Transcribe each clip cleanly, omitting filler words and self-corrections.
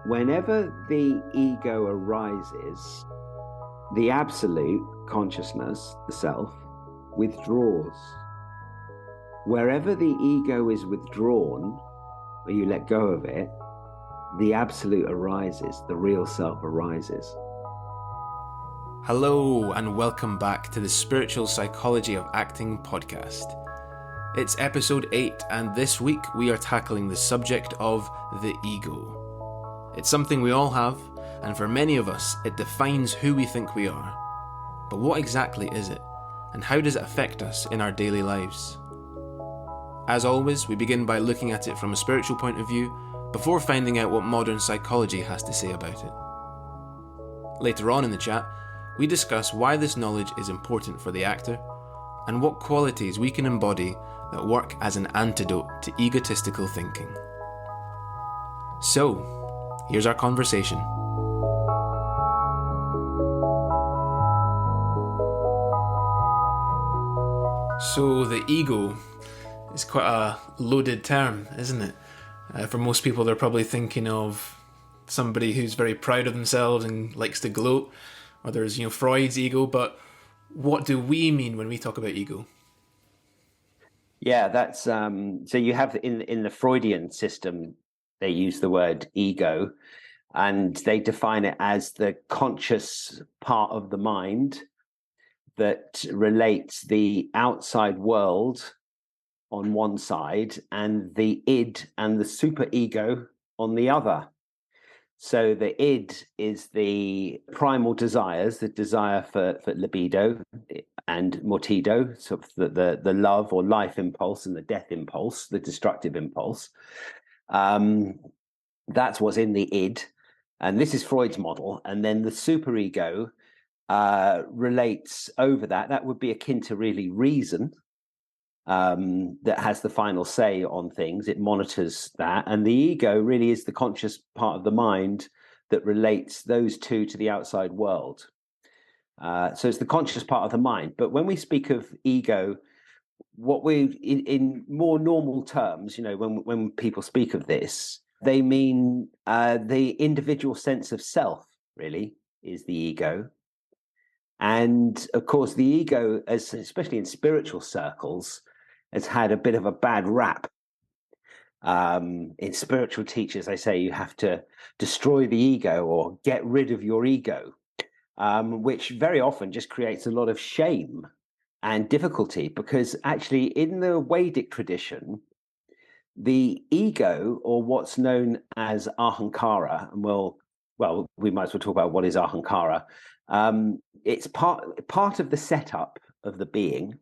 Whenever the ego arises, the absolute consciousness, the self, withdraws. Wherever the ego is withdrawn, or you let go of it, the absolute arises, the real self arises. Hello and welcome back to the Spiritual Psychology of Acting podcast. It's episode 8 and this week we are tackling the subject of the ego. It's something we all have, and for many of us it defines who we think we are. But what exactly is it, and how does it affect us in our daily lives? As always, we begin by looking at it from a spiritual point of view before finding out what modern psychology has to say about it. Later on in the chat, we discuss why this knowledge is important for the actor and what qualities we can embody that work as an antidote to egotistical thinking. So, here's our conversation. So the ego is quite a loaded term, isn't it? For most people, they're probably thinking of somebody who's very proud of themselves and likes to gloat. Or there's, Freud's ego, but what do we mean when we talk about ego? Yeah, that's so you have in the Freudian system, they use the word ego, and they define it as the conscious part of the mind that relates the outside world on one side and the id and the superego on the other. So the id is the primal desires, the desire for libido and motido, so the love or life impulse and the death impulse, the destructive impulse. That's what's in the id. And this is Freud's model. And then the superego relates over that. That would be akin to really reason. That has the final say on things. It monitors that. And the ego really is the conscious part of the mind that relates those two to the outside world. So it's the conscious part of the mind. But when we speak of ego, what in more normal terms, when people speak of this, they mean the individual sense of self, really, is the ego. And of course, the ego, especially in spiritual circles, has had a bit of a bad rap. In spiritual teachers, they say you have to destroy the ego or get rid of your ego, which very often just creates a lot of shame and difficulty, because actually in the Vedic tradition, the ego, or what's known as ahankara, and we might as well talk about what is ahankara. It's part of the setup of the being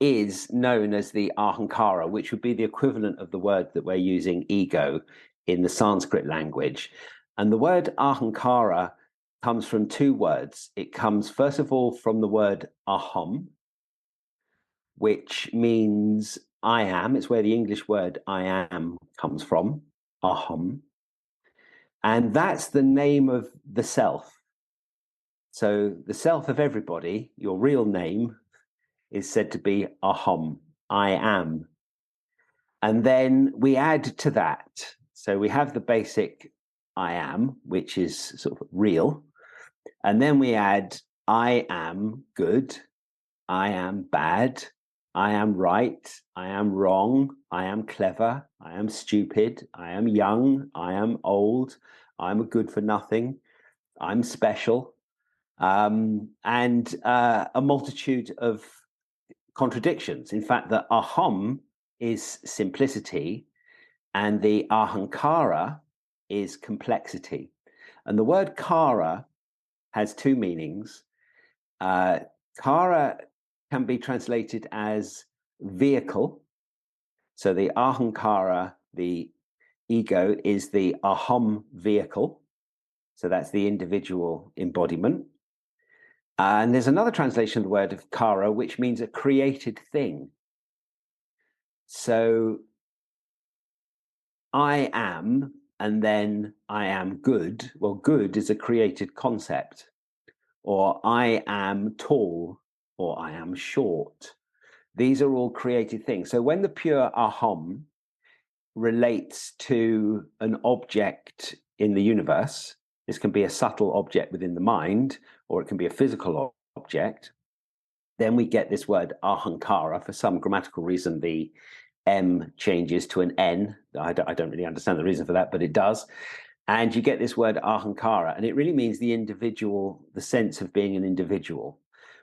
is known as the ahankara, which would be the equivalent of the word that we're using, ego, in the Sanskrit language. And the word ahankara comes from two words. It comes, first of all, from the word aham, which means I am. It's where the English word I am comes from, aham. And that's the name of the self. So the self of everybody, your real name, is said to be aham, I am. And then we add to that. So we have the basic I am, which is sort of real. And then we add I am good, I am bad, I am right, I am wrong, I am clever, I am stupid, I am young, I am old, I'm a good for nothing, I'm special, and a multitude of contradictions. In fact, the aham is simplicity and the ahankara is complexity. And the word kara has two meanings. Kara can be translated as vehicle. So the ahankara, the ego, is the aham vehicle. So that's the individual embodiment. And there's another translation of the word of kara, which means a created thing. So I am, and then I am good. Well, good is a created concept. Or I am tall, or I am short. These are all created things. So when the pure aham relates to an object in the universe. This can be a subtle object within the mind, or it can be a physical object. Then we get this word ahankara. For some grammatical reason, the M changes to an N. I don't really understand the reason for that, but it does. And you get this word ahankara, and it really means the individual, the sense of being an individual,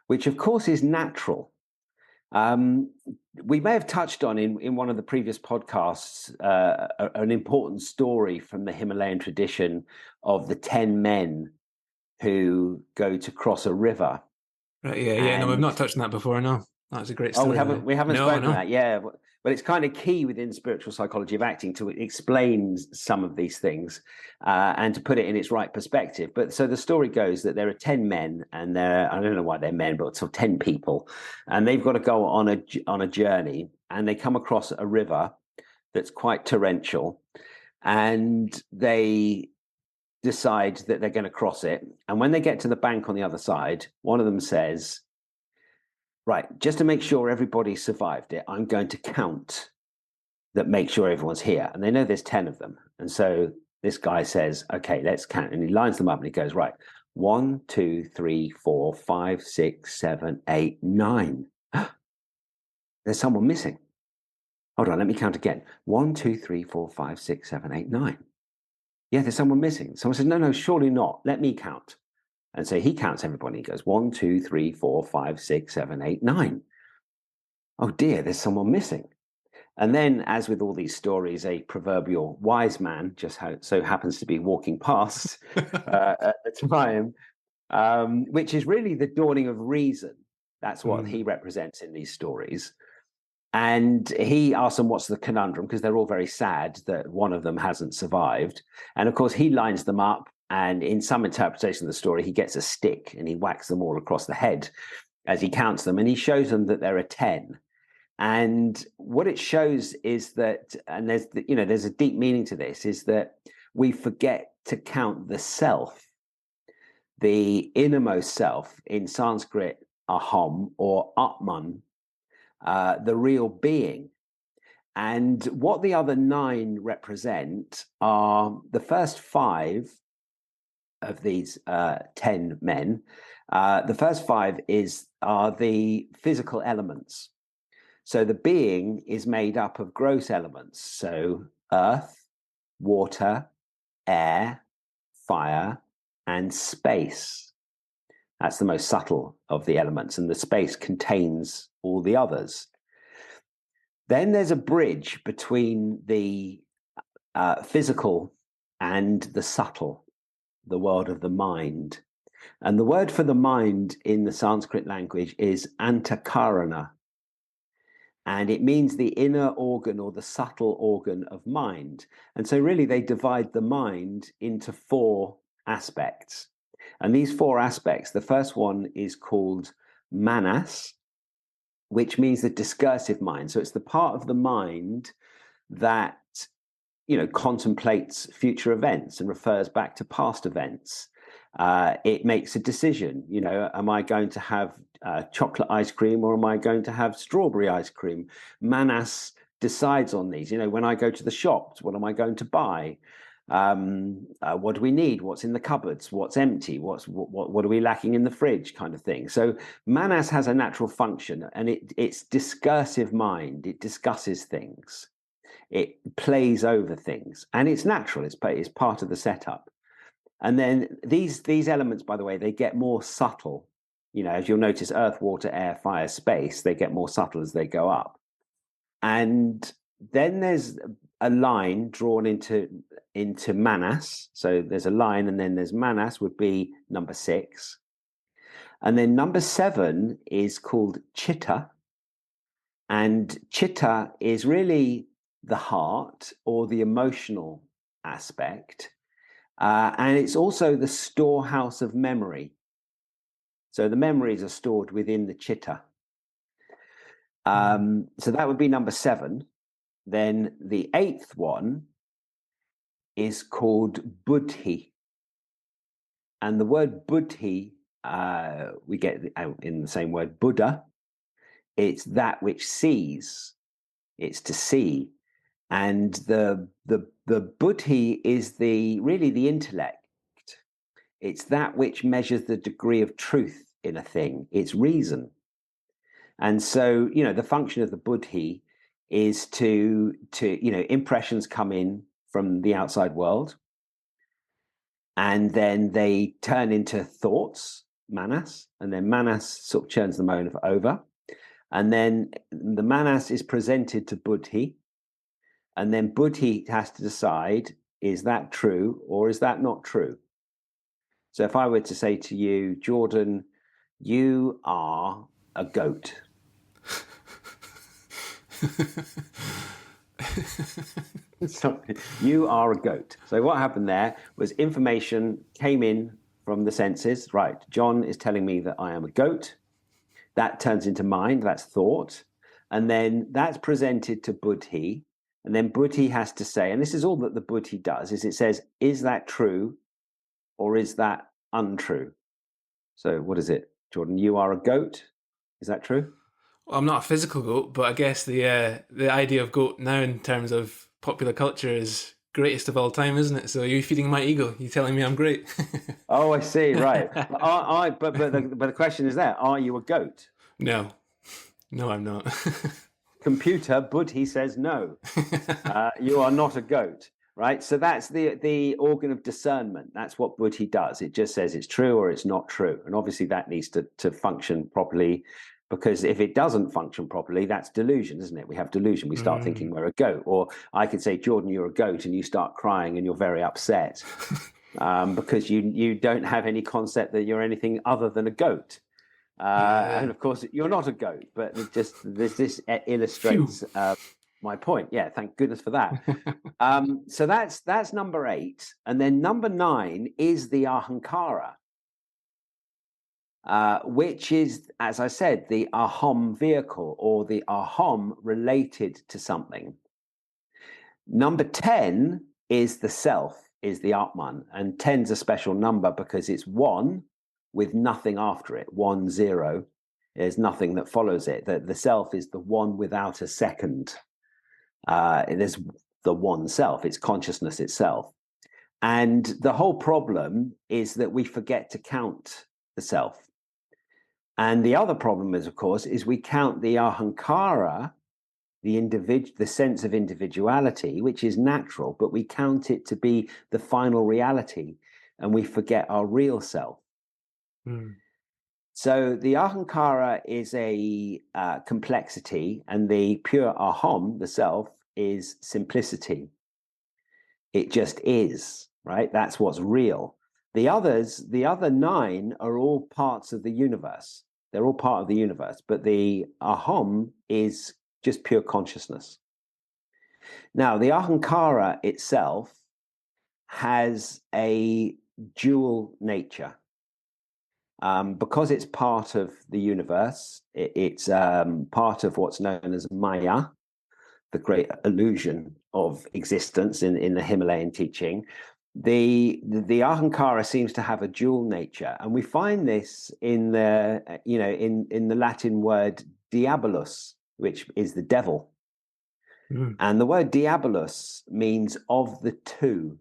which of course is natural. We may have touched on in one of the previous podcasts an important story from the Himalayan tradition of the 10 men who go to cross a river. Right, yeah. No, we've not touched on that before. No, that's a great story. We haven't spoken of that. Yeah, but it's kind of key within spiritual psychology of acting to explain some of these things and to put it in its right perspective. But so the story goes that there are 10 men, and I don't know why they're men, but sort of 10 people, and they've got to go on a journey, and they come across a river that's quite torrential, and they decide that they're going to cross it. And when they get to the bank on the other side, one of them says, right, just to make sure everybody survived it, I'm going to count that, make sure everyone's here. And they know there's 10 of them. And so this guy says, okay, let's count. And he lines them up and he goes, right, 1, 2, 3, 4, 5, 6, 7, 8, 9. There's someone missing. Hold on, let me count again. 1, 2, 3, 4, 5, 6, 7, 8, 9. Yeah, there's someone missing. Someone says, no, surely not. Let me count. And so he counts everybody. He goes 1, 2, 3, 4, 5, 6, 7, 8, 9. Oh dear, there's someone missing. And then, as with all these stories, a proverbial wise man just so happens to be walking past at the time, which is really the dawning of reason. That's what he represents in these stories. And he asks them, what's the conundrum? Because they're all very sad that one of them hasn't survived. And of course, he lines them up. And in some interpretation of the story, he gets a stick and he whacks them all across the head as he counts them. And he shows them that there are 10. And what it shows is that, and there's a deep meaning to this, is that we forget to count the self, the innermost self, in Sanskrit, aham or atman, the real being. And what the other 9 represent are the first 5 of these 10 men. The first 5 are the physical elements. So the being is made up of gross elements. So earth, water, air, fire, and space. That's the most subtle of the elements, and the space contains all the others. Then there's a bridge between the physical and the subtle, the world of the mind. And the word for the mind in the Sanskrit language is antakarana. And it means the inner organ or the subtle organ of mind. And so really they divide the mind into 4 aspects. And these 4 aspects, the first one is called manas, which means the discursive mind. So it's the part of the mind that, contemplates future events and refers back to past events. It makes a decision, am I going to have chocolate ice cream or am I going to have strawberry ice cream? Manas decides on these. When I go to the shops, what am I going to buy? What do we need? What's in the cupboards? What's empty? What are we lacking in the fridge? Kind of thing. So manas has a natural function, and it's discursive mind. It discusses things. It plays over things, and it's natural. It's part of the setup. And then these elements, by the way, they get more subtle. As you'll notice, earth, water, air, fire, space, they get more subtle as they go up. And then there's a line drawn into manas. So there's a line, and then there's manas would be number 6. And then number 7 is called chitta. And chitta is really the heart or the emotional aspect. And it's also the storehouse of memory. So the memories are stored within the chitta. So that would be number 7. Then the 8th one is called buddhi. And the word buddhi, we get in the same word Buddha. It's that which sees. It's to see. And the buddhi is really the intellect. It's that which measures the degree of truth in a thing. It's reason. And so, the function of the buddhi is to impressions come in from the outside world, and then they turn into thoughts, manas, and then manas sort of churns them over. And then the manas is presented to buddhi, and then buddhi has to decide, is that true or is that not true? So if I were to say to you, Jordan, you are a goat. So you are a goat. So what happened there was information came in from the senses. Right, John is telling me that I am a goat. That turns into mind, that's thought. And then that's presented to buddhi. And then buddhi has to say, and this is all that the buddhi does, is it says, is that true or is that untrue? So what is it, Jordan? You are a goat. Is that true? Well, I'm not a physical goat, but I guess the idea of goat now in terms of popular culture is greatest of all time, isn't it? So you're feeding my ego. You're telling me I'm great. Oh, I see. Right. But the question is there: are you a goat? No, I'm not. Computer buddhi says no. You are not a goat. Right. So that's the organ of discernment. That's what buddhi does. It just says it's true or it's not true, and obviously that needs to function properly. Because if it doesn't function properly, that's delusion, isn't it? We have delusion. We start thinking we're a goat. Or I could say, Jordan, you're a goat, and you start crying and you're very upset because you don't have any concept that you're anything other than a goat. And of course, you're not a goat, but this illustrates my point. Yeah, thank goodness for that. So that's number 8. And then number 9 is the ahankara. Which is, as I said, the aham vehicle, or the aham related to something. Number 10 is the self, is the Atman, and 10's a special number because it's 1 with nothing after it, 1, 0. There's nothing that follows it. The self is the 1 without a second. There's the one self, it's consciousness itself. And the whole problem is that we forget to count the self. And the other problem is, of course, is we count the ahankara, the sense of individuality, which is natural, but we count it to be the final reality, and we forget our real self. So the ahankara is a complexity, and the pure aham, the self, is simplicity. It just is, right? That's what's real. The other 9 are all parts of the universe. They're all part of the universe, but the aham is just pure consciousness. Now, the ahankara itself has a dual nature. Because it's part of the universe, it's part of what's known as Maya, the great illusion of existence in the Himalayan teaching. The ahankara seems to have a dual nature, and we find this in the in the Latin word diabolus, which is the devil. And the word diabolus means of the two.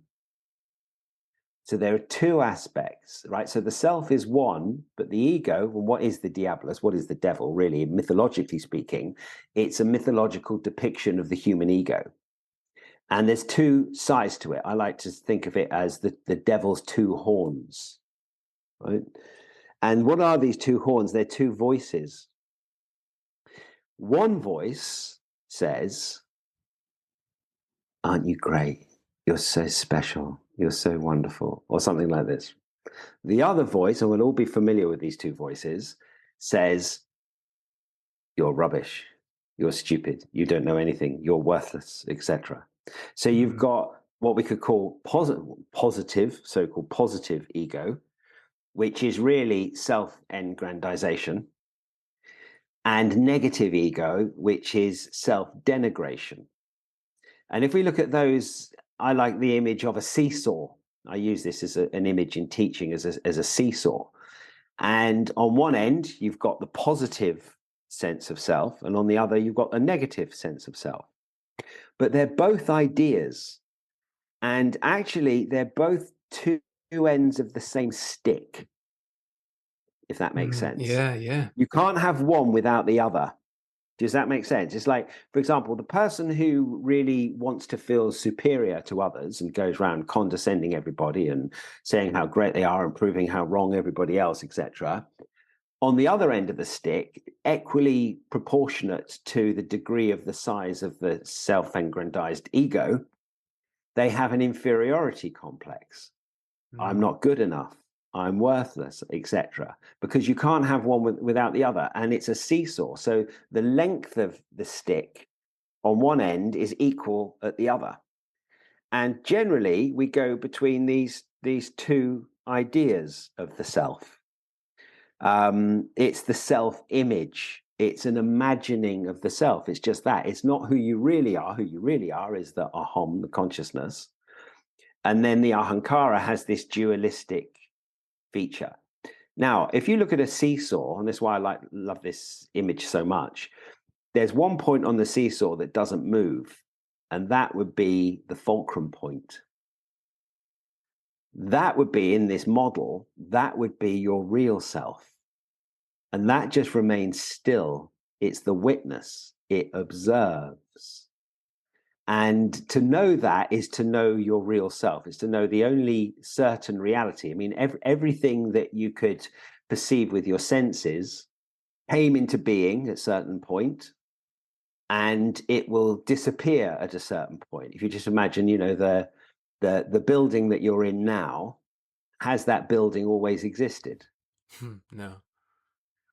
So there are 2 aspects, right? So the self is 1, but the ego, well, what is the diabolus? What is the devil, really? Mythologically speaking, it's a mythological depiction of the human ego. And there's 2 sides to it. I like to think of it as the devil's 2 horns, right? And what are these 2 horns? They're 2 voices. One voice says, aren't you great? You're so special. You're so wonderful, or something like this. The other voice, and we'll all be familiar with these 2 voices, says, you're rubbish. You're stupid. You don't know anything. You're worthless, etc. So you've got what we could call positive, so-called positive ego, which is really self-aggrandization, and negative ego, which is self-denigration. And if we look at those, I like the image of a seesaw. I use this as an image in teaching as a seesaw. And on one end, you've got the positive sense of self, and on the other, you've got a negative sense of self. But they're both ideas. And actually, they're both two ends of the same stick, if that makes sense. Yeah, yeah. You can't have one without the other. Does that make sense? It's like, for example, the person who really wants to feel superior to others and goes around condescending everybody and saying how great they are and proving how wrong everybody else, etc. On the other end of the stick, equally proportionate to the degree of the size of the self-aggrandized ego, they have an inferiority complex. I'm not good enough. I'm worthless, etc. Because you can't have one without the other. And it's a seesaw. So the length of the stick on one end is equal at the other. And generally, we go between these two ideas of the self. It's the self-image. It's an imagining of the self. It's just that. It's not who you really are. Who you really are is the aham, the consciousness. And then the ahankara has this dualistic feature. Now, if you look at a seesaw, and that's why I love this image so much, there's one point on the seesaw that doesn't move, and that would be the fulcrum point. That would be, in this model, that would be your real self. And that just remains still. It's the witness. It observes. And to know that is to know your real self. It's to know the only certain reality. I mean, everything that you could perceive with your senses came into being at a certain point, and it will disappear at a certain point. If you just imagine, the building that you're in now, has that building always existed? No.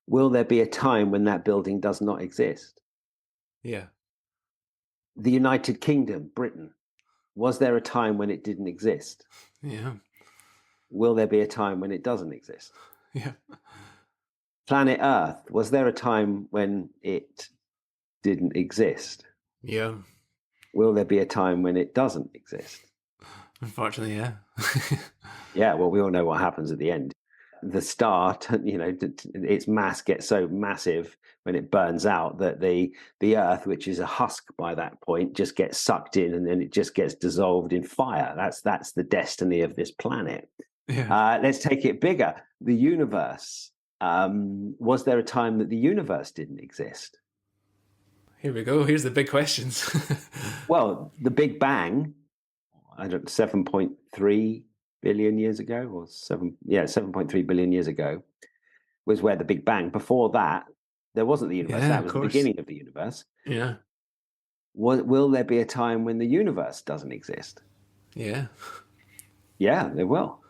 Will there be a time when that building does not exist? Yeah. The United Kingdom, Britain, was there a time when it didn't exist? Yeah. Will there be a time when it doesn't exist? Yeah. Planet Earth, was there a time when it didn't exist? Yeah. Will there be a time when it doesn't exist? Unfortunately, yeah. Yeah, well, we all know what happens at the end. The star, its mass gets so massive when it burns out that the Earth, which is a husk by that point, just gets sucked in, and then it just gets dissolved in fire. That's the destiny of this planet. Yeah. Let's take it bigger. The universe. Was there a time that the universe didn't exist? Here we go. Here's the big questions. Well, the Big Bang, 7.3 billion years ago, or 7.3 billion years ago, was where the Big Bang. Before that, there wasn't the universe. Yeah, That of was the course. beginning of the universe. Yeah. Will there be a time when the universe doesn't exist? Yeah. Yeah, there will.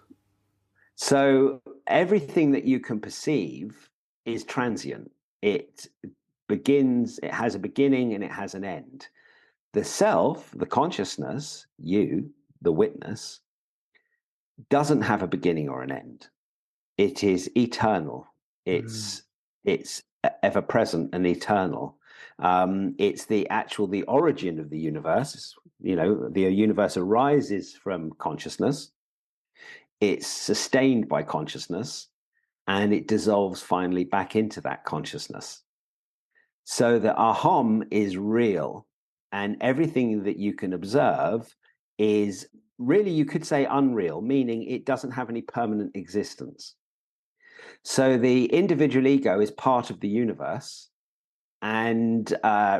So everything that you can perceive is transient. It has a beginning and it has an end. The self, the consciousness, you, the witness, doesn't have a beginning or an end. It is eternal. It's ever present and eternal. It's the origin of the universe. The universe arises from consciousness. It's sustained by consciousness, and it dissolves finally back into that consciousness. So the aham is real, and everything that you can observe is really, you could say, unreal, meaning it doesn't have any permanent existence. So the individual ego is part of the universe, and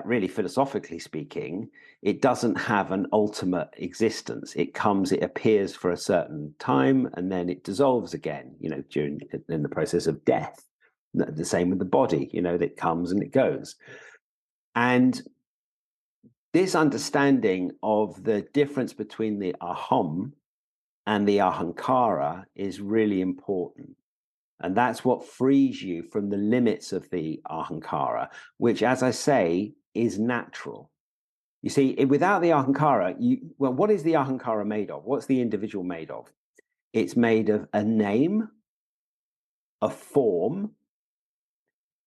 really, philosophically speaking, it doesn't have an ultimate existence. It appears for a certain time, and then it dissolves again, in the process of death. The same with the body, that comes and it goes. And this understanding of the difference between the aham and the ahankara is really important. And that's what frees you from the limits of the ahankara, which, as I say, is natural. You see, without the ahankara, what is the ahankara made of? What's the individual made of? It's made of a name, a form,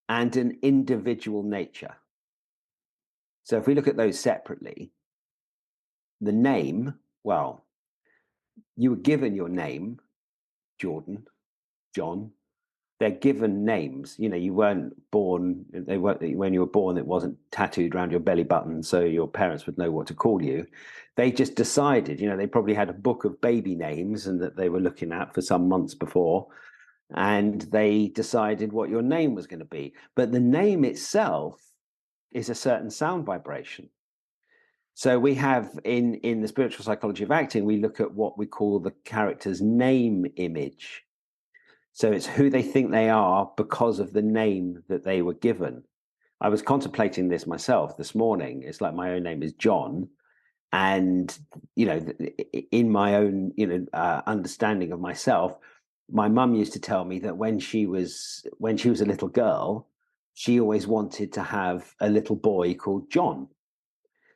and an individual nature. So if we look at those separately, the name, well, you were given your name, Jordan, John, they're given names. You weren't born. They weren't when you were born. It wasn't tattooed around your belly button, so your parents would know what to call you. They just decided. They probably had a book of baby names and that they were looking at for some months before, and they decided what your name was going to be. But the name itself is a certain sound vibration. So we have in the spiritual psychology of acting, we look at what we call the character's name image. So it's who they think they are because of the name that they were given. I was contemplating this myself this morning. It's like my own name is John. And, in my own, understanding of myself, my mum used to tell me that when she was a little girl, she always wanted to have a little boy called John.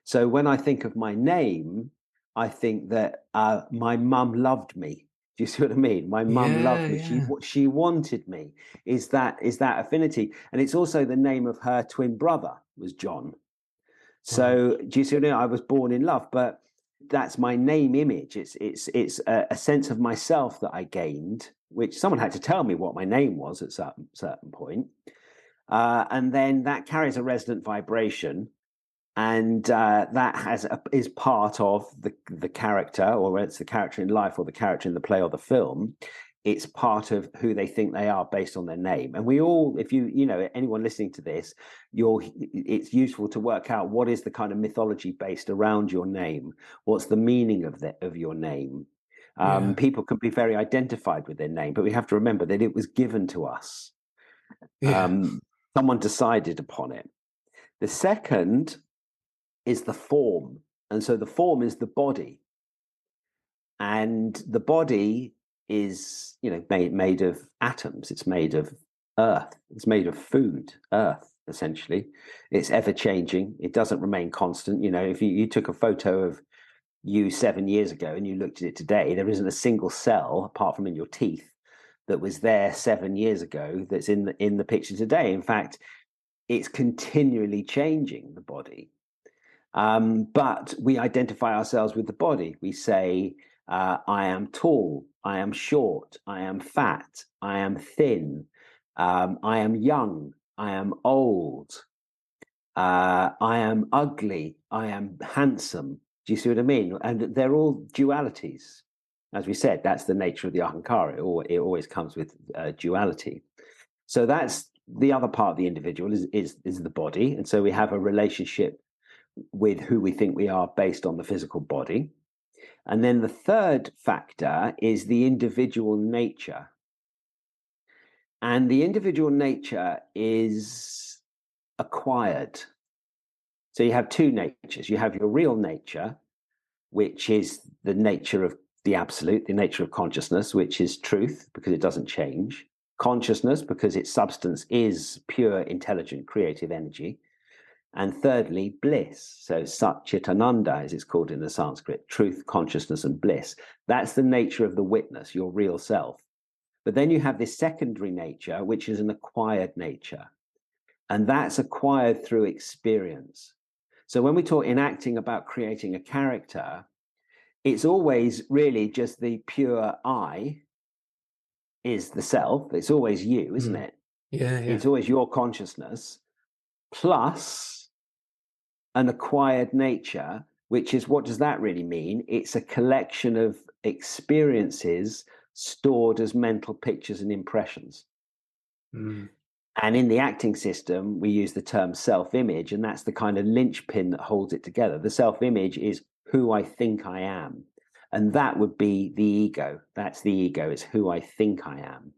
So when I think of my name, I think that my mum loved me. Do you see what I mean? My mum loved me. Yeah. She wanted me. Is that affinity? And it's also the name of her twin brother was John. So do you see what I mean? I was born in love, but that's my name image. It's a sense of myself that I gained, which someone had to tell me what my name was at certain point, and then that carries a resonant vibration. And that is part of the character, or whether it's the character in life or the character in the play or the film. It's part of who they think they are based on their name. And we all, if anyone listening to this, it's useful to work out what is the kind of mythology based around your name. What's the meaning of your name? People can be very identified with their name, but we have to remember that it was given to us. Someone decided upon it. The second is the form. And so the form is the body. And the body is, made of atoms. It's made of earth. It's made of food, earth, essentially. It's ever changing. It doesn't remain constant. If you took a photo of you 7 years ago and you looked at it today, there isn't a single cell, apart from in your teeth, that was there 7 years ago that's in the picture today. In fact, it's continually changing, the body. But we identify ourselves with the body. We say, I am tall, I am short, I am fat, I am thin, I am young, I am old, I am ugly, I am handsome. Do you see what I mean? And they're all dualities. As we said, that's the nature of the ahankara. It always comes with duality. So that's the other part of the individual is the body. And so we have a relationship with who we think we are based on the physical body. And then the third factor is the individual nature. And the individual nature is acquired. So you have two natures. You have your real nature, which is the nature of the absolute, the nature of consciousness, which is truth because it doesn't change. Consciousness because its substance is pure, intelligent, creative energy. And thirdly, bliss. So Satchitananda, as it's called in the Sanskrit, truth, consciousness, and bliss. That's the nature of the witness, your real self. But then you have this secondary nature, which is an acquired nature. And that's acquired through experience. So when we talk in acting about creating a character, it's always really just the pure I is the self. It's always you, isn't it? Yeah. It's always your consciousness plus an acquired nature, which is, what does that really mean? It's a collection of experiences stored as mental pictures and impressions. And in the acting system, we use the term self-image, and that's the kind of linchpin that holds it together. The self-image is who I think I am. And that would be the ego. That's the ego. It's who I think I am.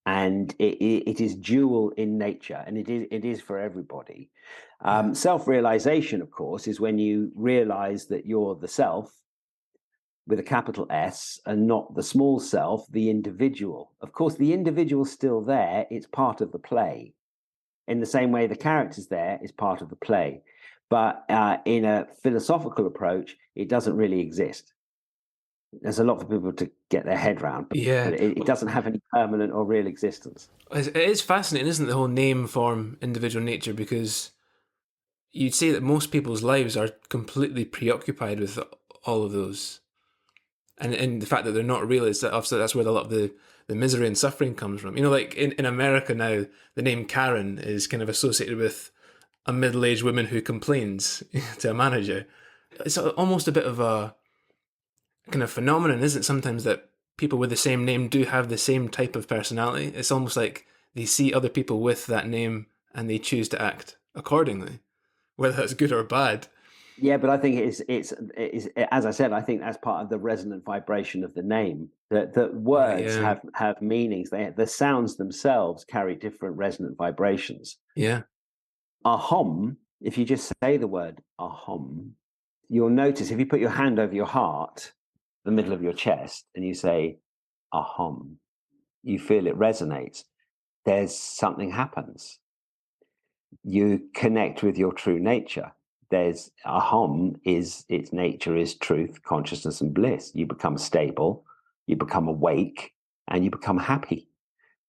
And it is dual in nature, and it is for everybody. Self-realization, of course, is when you realize that you're the self with a capital S and not the small self, the individual. Of course, the individual's still there. It's part of the play. In the same way the character's there, is part of the play. But in a philosophical approach, it doesn't really exist. There's a lot for people to get their head around, but it doesn't have any permanent or real existence. It is fascinating, isn't it, the whole name, form, individual nature, because you'd say that most people's lives are completely preoccupied with all of those. And the fact that they're not real is that obviously that's where a lot of the misery and suffering comes from. You know, like in America now, the name Karen is kind of associated with a middle-aged woman who complains to a manager. It's almost a bit of a kind of phenomenon, isn't it? Sometimes that people with the same name do have the same type of personality. It's almost like they see other people with that name and they choose to act accordingly, whether that's good or bad. Yeah, but I think it's as I said, I think that's part of the resonant vibration of the name. That Right, words yeah. have meanings. The sounds themselves carry different resonant vibrations. Yeah. Ahom, if you just say the word ahom, you'll notice if you put your hand over your heart, the middle of your chest, and you say ahom, you feel it resonates. There's something happens. You connect with your true nature. There's ahom is its nature is truth, consciousness, and bliss. You become stable, you become awake, and you become happy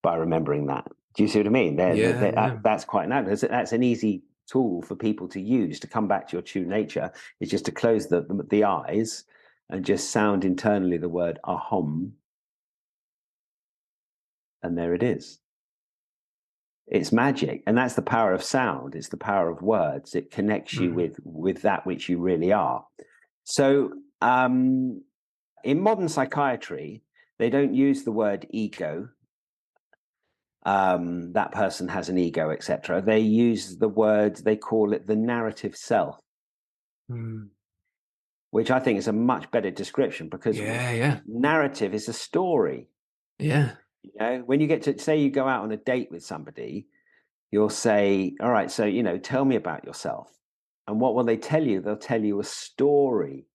by remembering that. Do you see what I mean? Yeah, yeah. That's quite nice. That's an easy tool for people to use to come back to your true nature. Is just to close the eyes and just sound internally the word ahom, and there it is. It's magic, and that's the power of sound. It's the power of words. It connects you with that which you really are. So in modern psychiatry, they don't use the word ego. That person has an ego, etc. They use the word, they call it the narrative self, which I think is a much better description, because Yeah. narrative is a story. Yeah. You know, when you get to say you go out on a date with somebody, you'll say, all right, so, tell me about yourself. And what will they tell you? They'll tell you a story.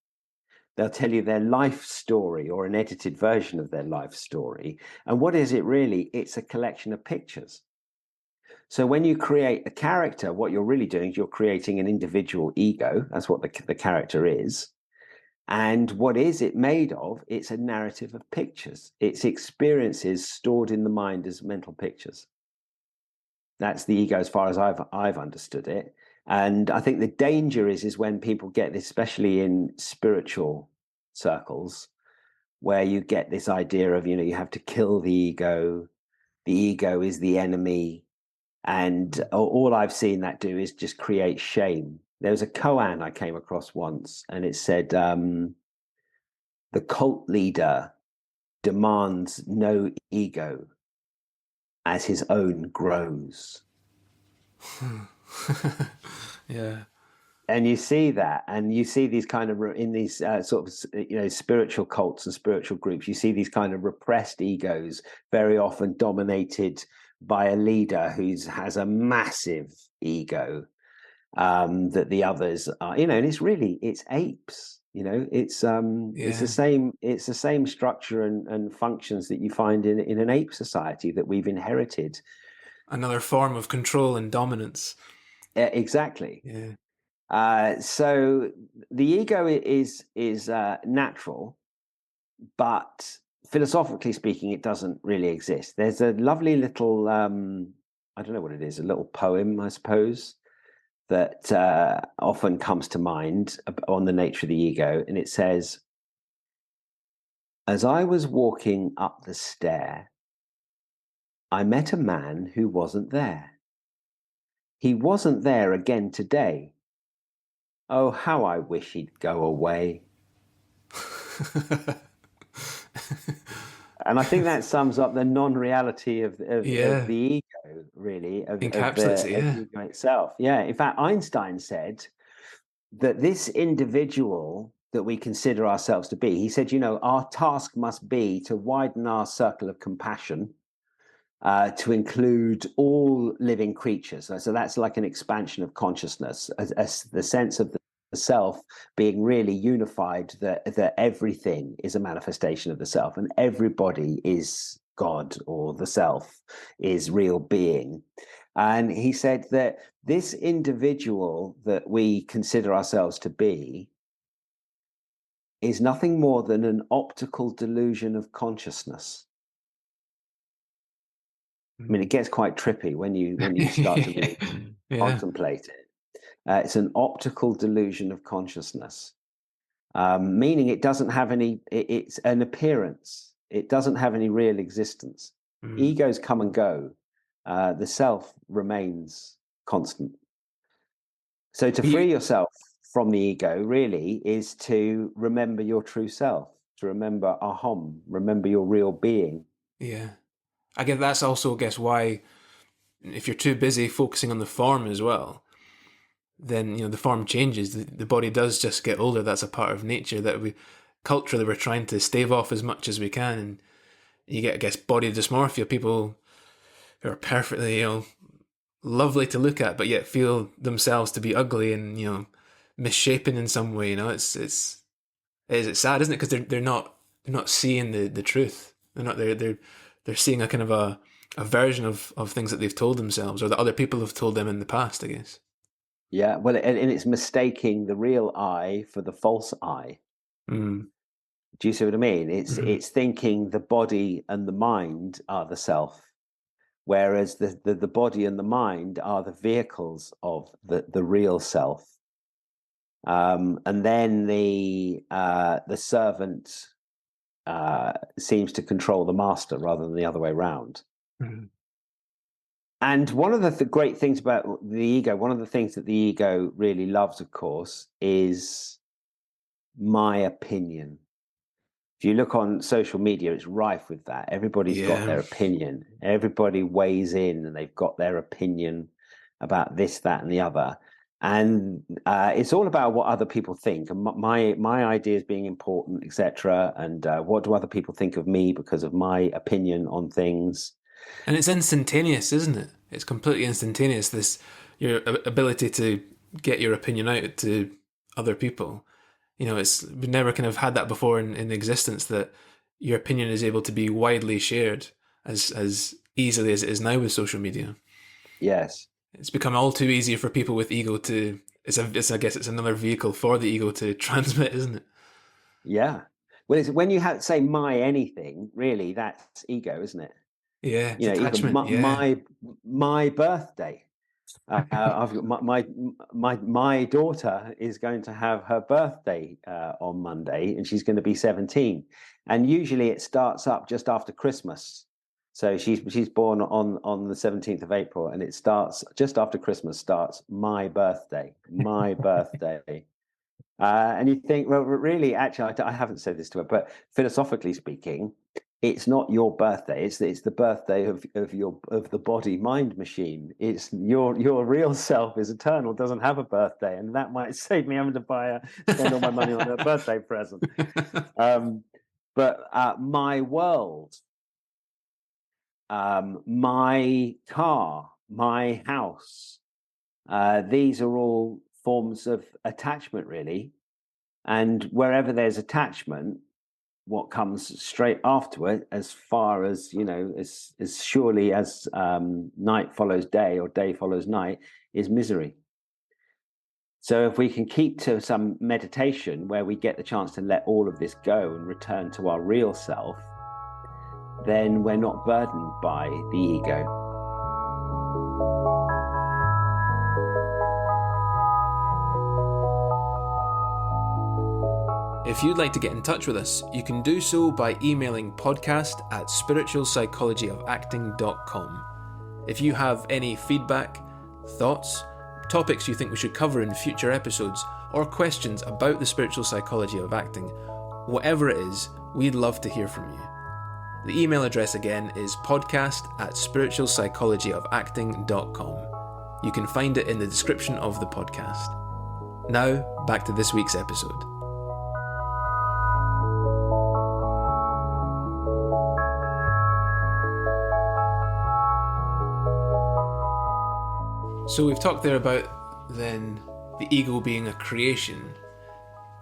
They'll tell you their life story, or an edited version of their life story. And what is it really? It's a collection of pictures. So when you create a character, what you're really doing is you're creating an individual ego. That's what the character is. And what is it made of? It's a narrative of pictures. It's experiences stored in the mind as mental pictures. That's the ego as far as I've understood it. And I think the danger is when people get this, especially in spiritual circles, where you get this idea of, you have to kill the ego. The ego is the enemy. And all I've seen that do is just create shame. There was a koan I came across once, and it said, the cult leader demands no ego as his own grows. Yeah. And you see that, and you see these kind of in these sort of spiritual cults and spiritual groups, you see these kind of repressed egos, very often dominated by a leader who has a massive ego, that the others are, and it's apes. It's the same structure and functions that you find in an ape society that we've inherited. Another form of control and dominance. Exactly. Yeah. So the ego is natural, but philosophically speaking, it doesn't really exist. There's a lovely little, I don't know what it is, a little poem, I suppose, that often comes to mind on the nature of the ego. And it says, as I was walking up the stair, I met a man who wasn't there. He wasn't there again today. Oh, how I wish he'd go away. And I think that sums up the non-reality of Yeah. the ego, really, of Encapsulates it, the yeah. ego itself. Yeah. In fact, Einstein said that this individual that we consider ourselves to be, he said, our task must be to widen our circle of compassion, to include all living creatures. So that's like an expansion of consciousness, as the sense of the self being really unified, that everything is a manifestation of the self, and everybody is God, or the self is real being. And he said that this individual that we consider ourselves to be is nothing more than an optical delusion of consciousness. I mean, it gets quite trippy when you start to really contemplate it. It's an optical delusion of consciousness, meaning it doesn't have any. It's an appearance. It doesn't have any real existence. Egos come and go. The self remains constant. So to free yourself from the ego really is to remember your true self, to remember aham, remember your real being. Yeah. I guess that's also, why if you're too busy focusing on the form as well, then, the form changes. The body does just get older. That's a part of nature that culturally we're trying to stave off as much as we can. And you get, I guess, body dysmorphia, people who are perfectly, lovely to look at, but yet feel themselves to be ugly and, misshapen in some way. It's sad, isn't it? Because they're not seeing the truth. They're seeing a kind of a version of things that they've told themselves or that other people have told them in the past, I guess. Yeah, well, and it's mistaking the real I for the false I. Do you see what I mean? It's thinking the body and the mind are the self, whereas the body and the mind are the vehicles of the real self. And then the servant seems to control the master rather than the other way around. And one of the great things about the ego, one of the things that the ego really loves, of course, is my opinion. If you look on social media, it's rife with that. Everybody's got their opinion. Everybody weighs in and they've got their opinion about this, that, and the other. And it's all about what other people think and my ideas being important, etc. And what do other people think of me because of my opinion on things. And it's instantaneous, isn't it? It's completely instantaneous, your ability to get your opinion out to other people. We've never kind of had that before in existence, that your opinion is able to be widely shared as easily as it is now with social media. Yes. It's become all too easy for people with ego to, I guess it's another vehicle for the ego to transmit, isn't it? Yeah. Well, it's when you say my anything, really, that's ego, isn't it? Yeah, it's attachment. My birthday. I've got my daughter is going to have her birthday on Monday, and she's going to be 17. And usually it starts up just after Christmas. So she's born on the 17th of April, and it starts just after Christmas. Starts my birthday, my birthday. And you think, well, really, actually, I haven't said this to her, but philosophically speaking, it's not your birthday. It's the birthday of the body mind machine. It's your real self is eternal, doesn't have a birthday, and that might save me having to spend all my money on a birthday present. But my world, my car, my house, these are all forms of attachment, really. And wherever there's attachment, what comes straight after it, as far as, as surely as night follows day or day follows night, is misery. So if we can keep to some meditation where we get the chance to let all of this go and return to our real self, then we're not burdened by the ego. If you'd like to get in touch with us, you can do so by emailing podcast@spiritualpsychologyofacting.com. If you have any feedback, thoughts, topics you think we should cover in future episodes, or questions about the spiritual psychology of acting, whatever it is, we'd love to hear from you. The email address again is podcast@spiritualpsychologyofacting.com. You can find it in the description of the podcast. Now, back to this week's episode. So we've talked there about then the ego being a creation.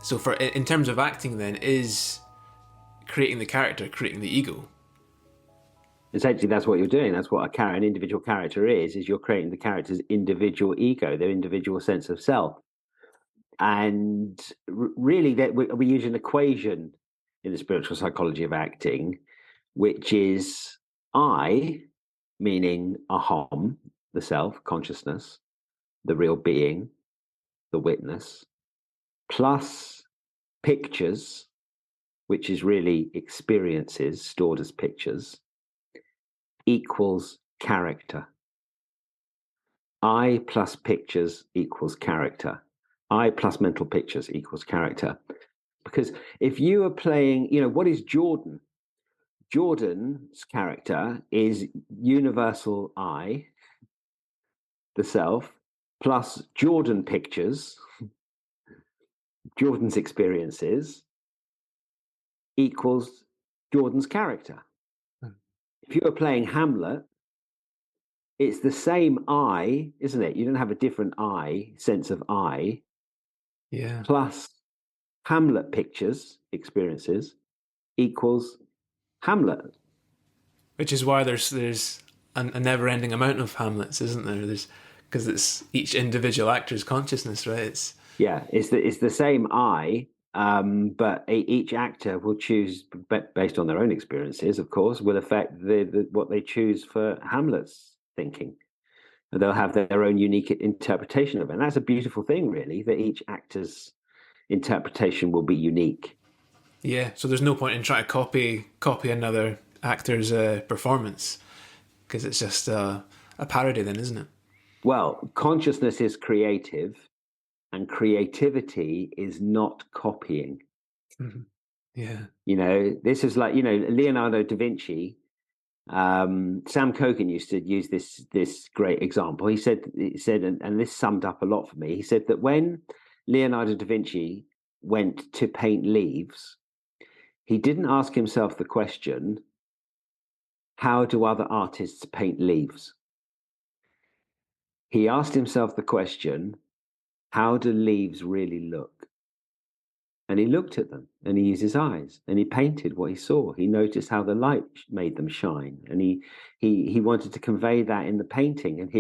So in terms of acting then, is creating the character creating the ego? Essentially, that's what you're doing. That's what an individual character is you're creating the character's individual ego, their individual sense of self. And really, we use an equation in the spiritual psychology of acting, which is I, meaning aham, the self, consciousness, the real being, the witness, plus pictures, which is really experiences stored as pictures, equals character. I plus pictures equals character. I plus mental pictures equals character. Because if you are playing, what is Jordan? Jordan's character is universal I, the self, plus Jordan pictures, Jordan's experiences, equals Jordan's character. If you are playing Hamlet, it's the same I, isn't it? You don't have a different I, sense of I, plus Hamlet pictures, experiences, equals Hamlet. Which is why there's a never-ending amount of Hamlets, isn't there? Because it's each individual actor's consciousness, right? It's the same I, but each actor will choose based on their own experiences. Of course, will affect what they choose for Hamlet's thinking. They'll have their own unique interpretation of it, and that's a beautiful thing, really. That each actor's interpretation will be unique. Yeah, so there's no point in trying to copy another actor's performance, because it's just a parody then, isn't it? Well, consciousness is creative, and creativity is not copying. Mm-hmm. Yeah. This is like, Leonardo da Vinci. Sam Kogan used to use this great example. He said, and this summed up a lot for me. He said that when Leonardo da Vinci went to paint leaves, he didn't ask himself the question, how do other artists paint leaves? He asked himself the question, how do leaves really look? And he looked at them and he used his eyes and he painted what he saw. He noticed how the light made them shine. And he wanted to convey that in the painting. And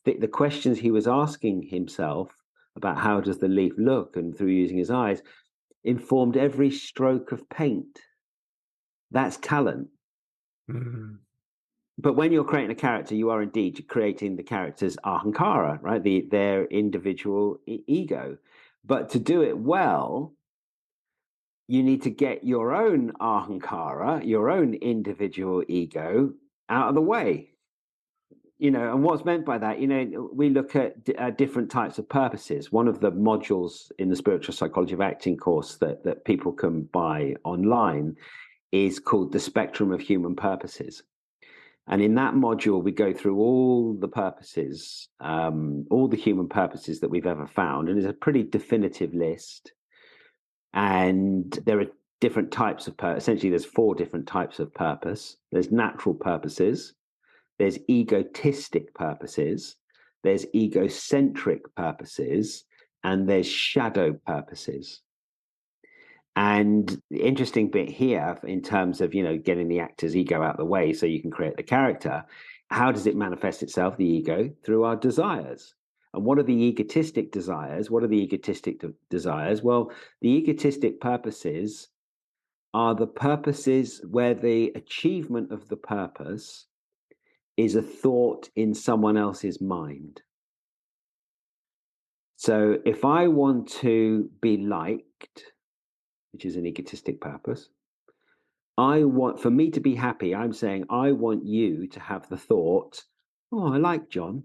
the questions he was asking himself about how does the leaf look, and through using his eyes, informed every stroke of paint. That's talent. Mm-hmm. But when you're creating a character, you are indeed creating the character's ahankara, right? Their individual ego. But to do it well, you need to get your own ahankara, your own individual ego, out of the way. And what's meant by that, we look at different types of purposes. One of the modules in the Spiritual Psychology of Acting course that people can buy online is called The Spectrum of Human Purposes. And in that module, we go through all the purposes, all the human purposes that we've ever found. And it's a pretty definitive list. And there are different types of purpose. Essentially, there's 4 different types of purpose. There's natural purposes. There's egotistic purposes. There's egocentric purposes. And there's shadow purposes. And the interesting bit here, in terms of, getting the actor's ego out of the way so you can create the character, how does it manifest itself, the ego? Through our desires. And what are the egotistic desires? What are the egotistic desires? Well, the egotistic purposes are the purposes where the achievement of the purpose is a thought in someone else's mind. So if I want to be liked, which is an egotistic purpose, for me to be happy, I'm saying, I want you to have the thought, oh, I like John.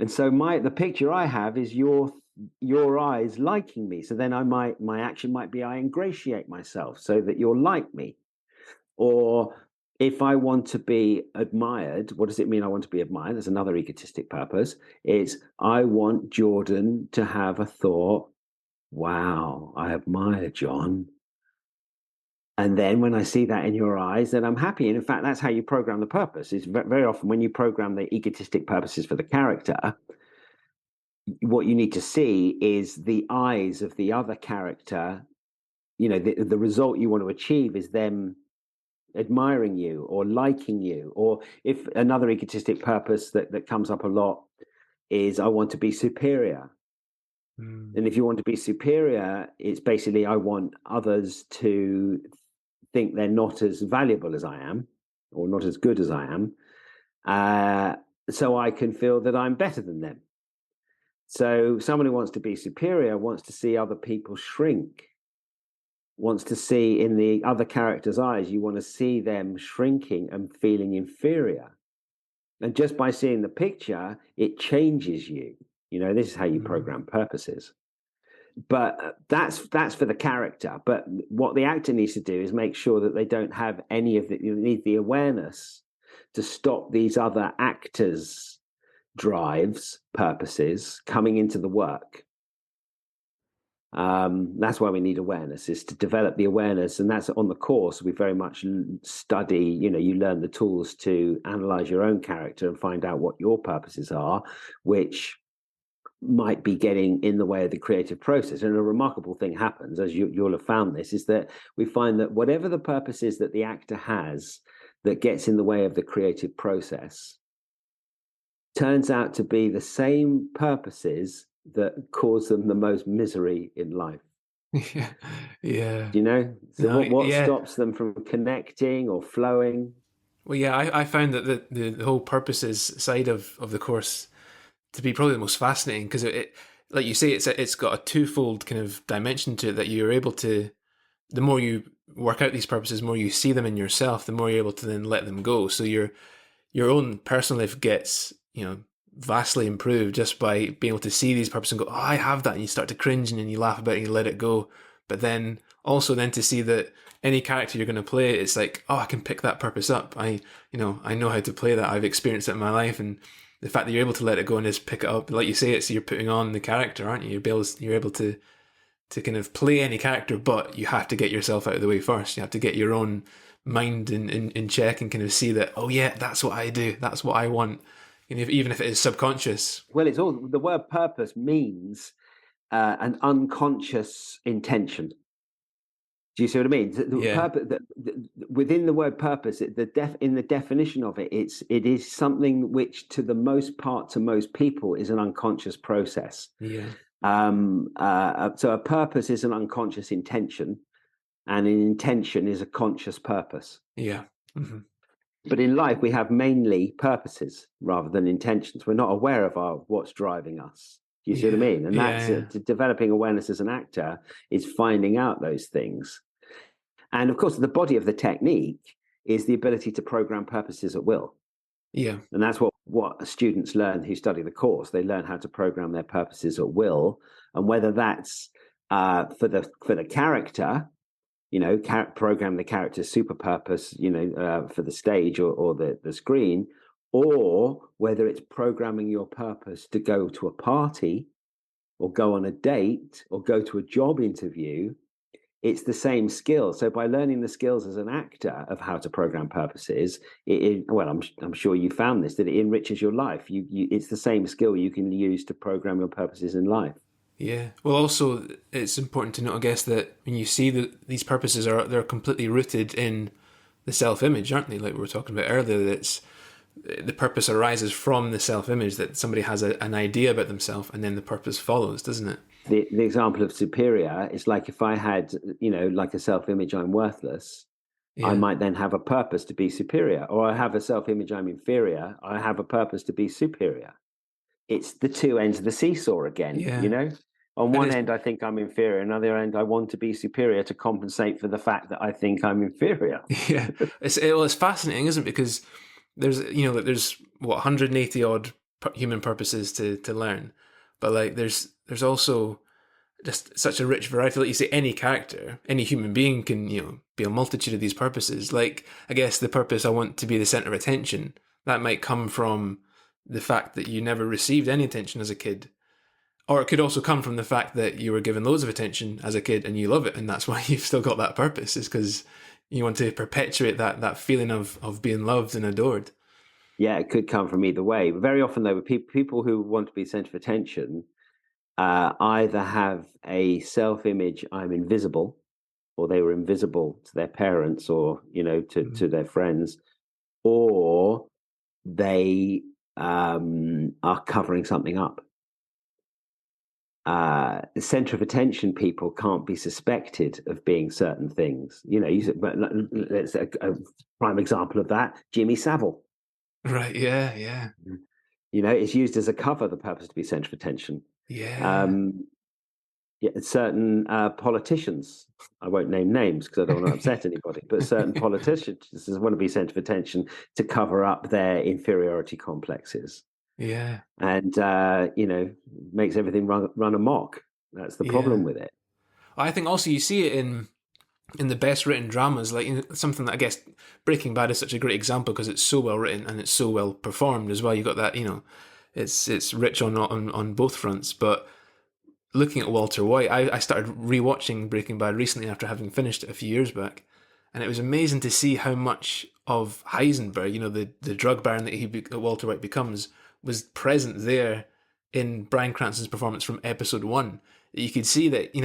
And so the picture I have is your eyes liking me. So then my action might be, I ingratiate myself so that you'll like me. Or if I want to be admired, what does it mean I want to be admired? There's another egotistic purpose. It's I want Jordan to have a thought, wow, I admire John. And then when I see that in your eyes, then I'm happy. And in fact, that's how you program the purpose. It's very often when you program the egotistic purposes for the character, what you need to see is the eyes of the other character. The result you want to achieve is them admiring you or liking you. Or if another egotistic purpose that comes up a lot is I want to be superior. And if you want to be superior, it's basically I want others to think they're not as valuable as I am or not as good as I am, so I can feel that I'm better than them. So someone who wants to be superior wants to see other people shrink. wants to see in the other character's eyes, you want to see them shrinking and feeling inferior. And just by seeing the picture, it changes you. This is how you program purposes. But that's for the character. But what the actor needs to do is make sure that they don't have any of it. You need the awareness to stop these other actors' drives, purposes coming into the work. That's why we need awareness, is to develop the awareness. And that's on the course. We very much study, you learn the tools to analyze your own character and find out what your purposes are, which might be getting in the way of the creative process. And a remarkable thing happens, as you'll have found this, is that we find that whatever the purpose is that the actor has that gets in the way of the creative process turns out to be the same purposes that cause them the most misery in life. Yeah. Yeah. So what stops them from connecting or flowing? Well, yeah, I found that the whole purposes side of the course to be probably the most fascinating, because it, like you say, it's got a twofold kind of dimension to it, that you're able to, the more you work out these purposes, the more you see them in yourself, the more you're able to then let them go. So your own personal life gets, vastly improved just by being able to see these purposes and go, oh, I have that. And you start to cringe and then you laugh about it and you let it go. But then also then to see that any character you're going to play, it's like, oh, I can pick that purpose up. I know how to play that. I've experienced it in my life. And the fact that you're able to let it go and just pick it up, like you say, it's you're putting on the character, aren't you? You're able to kind of play any character, but you have to get yourself out of the way first. You have to get your own mind in check and kind of see that, oh yeah, that's what I do. That's what I want. Even if it is subconscious. Well, it's all, the word purpose means an unconscious intention. Do you see what I mean? Within the word purpose, in the definition of it, it is something which, to the most part, to most people, is an unconscious process. Yeah. So a purpose is an unconscious intention, and an intention is a conscious purpose. Yeah. Mm-hmm. But in life, we have mainly purposes rather than intentions. We're not aware of what's driving us. Do you see what I mean? And that's developing awareness as an actor is finding out those things. And of course, the body of the technique is the ability to program purposes at will. Yeah. And that's what students learn who study the course. They learn how to program their purposes at will. And whether that's for the character, program the character's super purpose, for the stage or the screen, or whether it's programming your purpose to go to a party or go on a date or go to a job interview, it's the same skill. So by learning the skills as an actor of how to program purposes, I'm sure you found this, that it enriches your life. It's the same skill you can use to program your purposes in life. Yeah. Well, also, it's important to note, I guess, that when you see that these purposes they're completely rooted in the self-image, aren't they? Like we were talking about earlier, that the purpose arises from the self-image, that somebody has an idea about themselves and then the purpose follows, doesn't it? The example of superior is like if I had, like a self-image, I'm worthless. Yeah. I might then have a purpose to be superior, or I have a self-image, I'm inferior. I have a purpose to be superior. It's the two ends of the seesaw again, On one end, I think I'm inferior. On the other end, I want to be superior to compensate for the fact that I think I'm inferior. Yeah, it's fascinating, isn't it? Because there's 180 odd human purposes to learn, but like there's also just such a rich variety. Like you say, any character, any human being can be a multitude of these purposes. Like I guess the purpose, I want to be the center of attention, that might come from the fact that you never received any attention as a kid. Or it could also come from the fact that you were given loads of attention as a kid and you love it, and that's why you've still got that purpose, is because you want to perpetuate that feeling of being loved and adored. Yeah, it could come from either way. But very often, though, people who want to be centre of attention either have a self-image, I'm invisible, or they were invisible to their parents or, to their friends, or they are covering something up. The center of attention people can't be suspected of being certain things. Let's a prime example of that, Jimmy Savile. Right. Yeah. It's used as a cover, the purpose to be center of attention. Yeah. yeah, certain politicians. I won't name names because I don't want to upset anybody, but certain politicians want to be centre of attention to cover up their inferiority complexes, Yeah, and makes everything run amok. That's the problem yeah. with it. I think also you see it in the best written dramas, like something that I guess Breaking Bad is such a great example because it's so well written and it's so well performed as well. You got that, it's rich on both fronts. But looking at Walter White, I started rewatching Breaking Bad recently after having finished it a few years back, and it was amazing to see how much of Heisenberg, the drug baron that Walter White becomes, was present there in Bryan Cranston's performance from episode one. You could see that,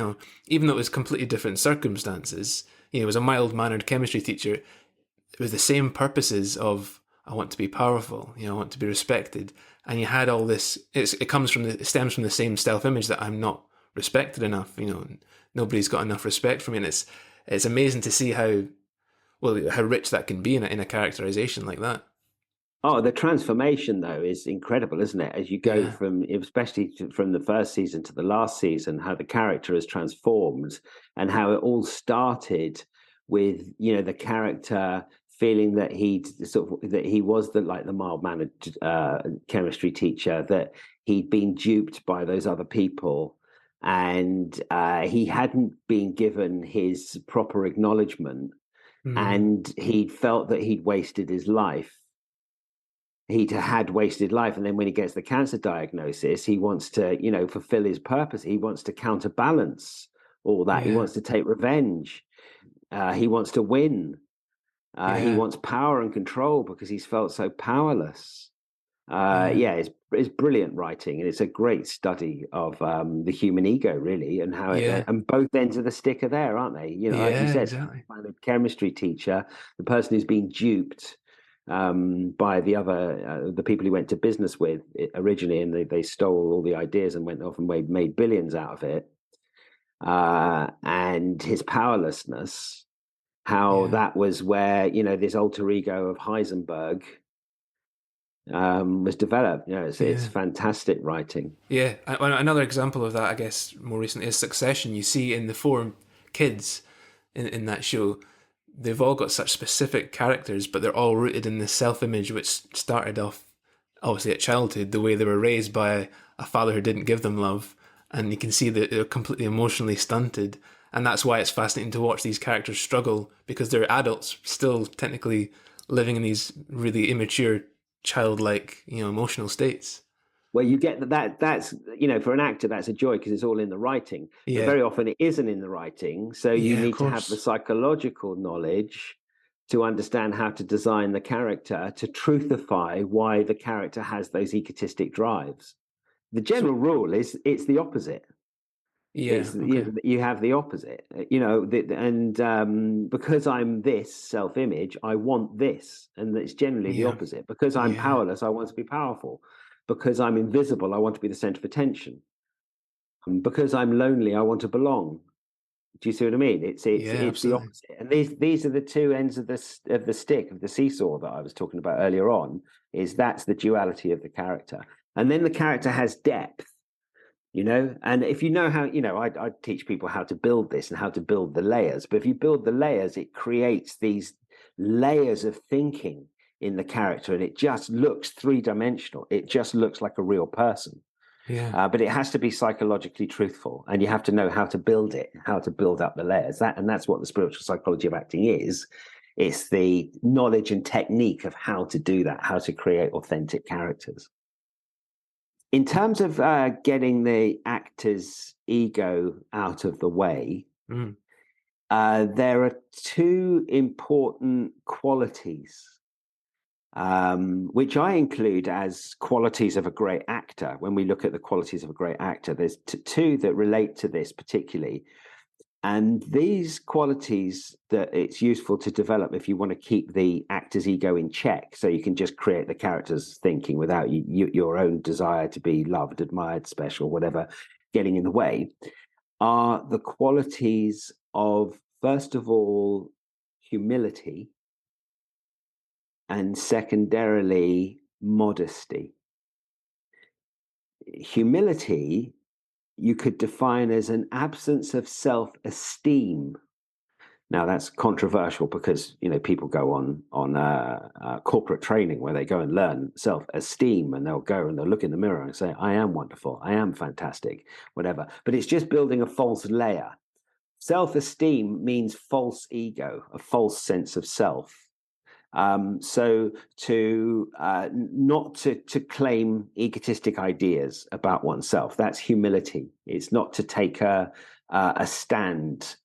even though it was completely different circumstances, he was a mild-mannered chemistry teacher. It was the same purposes of, I want to be powerful, I want to be respected. And you had all this, it stems from the same self-image that I'm not respected enough, nobody's got enough respect for me. And it's amazing to see how rich that can be in a characterization like that. Oh, the transformation though is incredible, isn't it? As you go Yeah, from, especially from the first season to the last season, how the character has transformed, and how it all started with the character feeling that he was the mild mannered chemistry teacher, that he'd been duped by those other people, and he hadn't been given his proper acknowledgement, mm, and he felt that he'd wasted his life. He had wasted life, and then when he gets the cancer diagnosis, he wants to fulfill his purpose. He wants to counterbalance all that. He yeah, wants to take revenge. He wants to win. He yeah, wants power and control because he's felt so powerless. yeah, Yeah, it's brilliant writing, and it's a great study of the human ego, really, and how yeah, and both ends of the stick are there, aren't they? Like you yeah, said, exactly. the chemistry teacher, the person who's been duped by the people he went to business with originally, and they stole all the ideas and went off and made billions out of it. And his powerlessness, how Yeah, that was where this alter ego of Heisenberg was developed. It's yeah. fantastic writing. Yeah, another example of that, I guess, more recently is Succession. You see in the four kids in that show, they've all got such specific characters, but they're all rooted in this self-image, which started off obviously at childhood, the way they were raised by a father who didn't give them love, and you can see that they're completely emotionally stunted, and that's why it's fascinating to watch these characters struggle because they're adults still technically living in these really immature, childlike, emotional states. Where you get that's for an actor that's a joy because it's all in the writing, but Yeah, very often it isn't in the writing, so you yeah, of need to have the course. psychological knowledge to understand how to design the character to truthify why the character has those egotistic drives. The So, general rule is it's the opposite. yeah, It's okay. you have the opposite, and because I'm this self-image, I want this, and it's generally the Yeah, opposite. Because I'm yeah, powerless, I want to be powerful. Because I'm invisible, I want to be the center of attention. Because I'm lonely, I want to belong. Do you see what I mean? yeah, It's the absolutely. opposite, and these are the two ends of the stick of the seesaw that I was talking about earlier on. That's the duality of the character, and then the character has depth. And if you know how, I teach people how to build this and how to build the layers, but if you build the layers, it creates these layers of thinking in the character, and it just looks three-dimensional. It just looks like a real person. Yeah, But it has to be psychologically truthful, and you have to know how to build it, how to build up the layers. That's what the spiritual psychology of acting is. It's the knowledge and technique of how to do that, how to create authentic characters. In terms of getting the actor's ego out of the way, mm, there are two important qualities, which I include as qualities of a great actor. When we look at the qualities of a great actor, there's two that relate to this particularly. And these qualities that it's useful to develop if you want to keep the actor's ego in check, so you can just create the character's thinking without your own desire to be loved, admired, special, whatever, getting in the way, are the qualities of, first of all, humility, and secondarily, modesty. Humility you could define as an absence of self-esteem. Now that's controversial because people go on corporate training where they go and learn self-esteem, and they'll go and they'll look in the mirror and say, "I am wonderful, I am fantastic," whatever. But it's just building a false layer. Self-esteem means false ego, a false sense of self. So to not to claim egotistic ideas about oneself, that's humility. It's not to take a stand.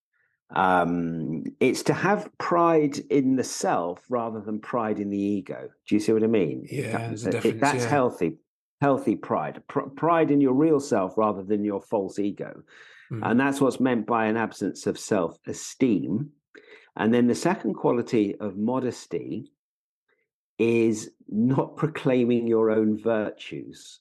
It's to have pride in the self rather than pride in the ego. Do you see what I mean? Yeah, there's a difference. That's healthy pride. Pride in your real self rather than your false ego. And that's what's meant by an absence of self-esteem. And then the second quality of modesty is not proclaiming your own virtues.